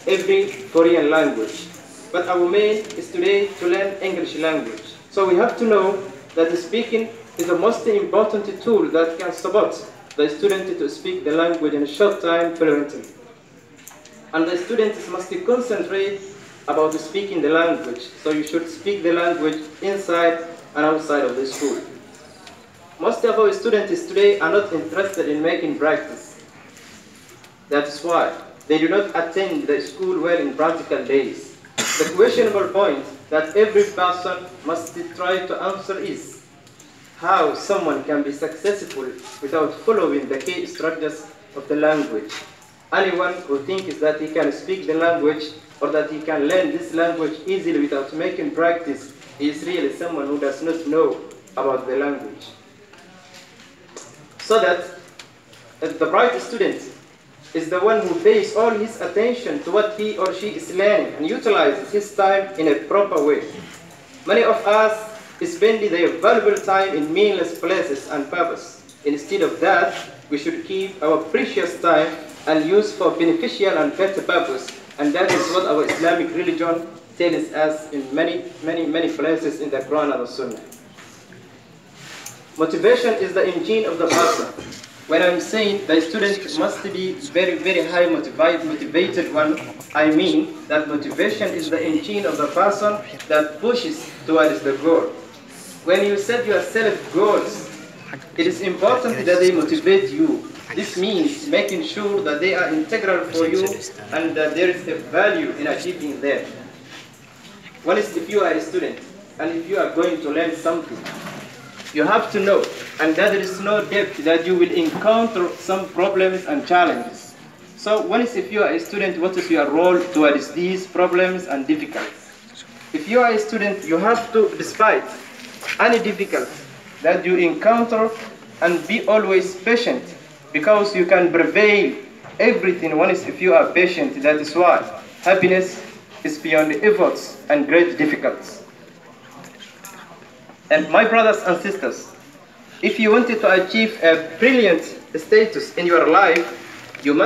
every foreign language. But our main is today to learn English language. So we have to know that the speaking is the most important tool that can support the student to speak the language in a short time fluently. And the students must concentrate about speaking the language. So you should speak the language inside and outside of the school. Most of our students today are not interested in making practice. That's why they do not attend the school well in practical days. The questionable point that every person must try to answer is how someone can be successful without following the key structures of the language. Anyone who thinks that he can speak the language or that he can learn this language easily without making practice is really someone who does not know about the language. So that the bright student is the one who pays all his attention to what he or she is learning and utilizes his time in a proper way. Many of us spend their valuable time in meaningless places and purpose. Instead of that, we should keep our precious time and use for beneficial and better purpose. And that is what our Islamic religion tells us in many places in the Quran and the Sunnah. Motivation is the engine of the person. When I'm saying the student must be very high motivated one, I mean that motivation is the engine of the person that pushes towards the goal. When you set yourself goals, it is important that they motivate you. This means making sure that they are integral for you and that there is a value in achieving them. One is if you are a student and if you are going to learn something, you have to know and that there is no doubt that you will encounter some problems and challenges. So one is if you are a student, what is your role towards these problems and difficulties? If you are a student, you have to, despite any difficulty that you encounter, and be always patient, because you can prevail everything. One is if you are patient. That is why happiness is beyond efforts and great difficulties. And my brothers and sisters, if you wanted to achieve a brilliant status in your life, you must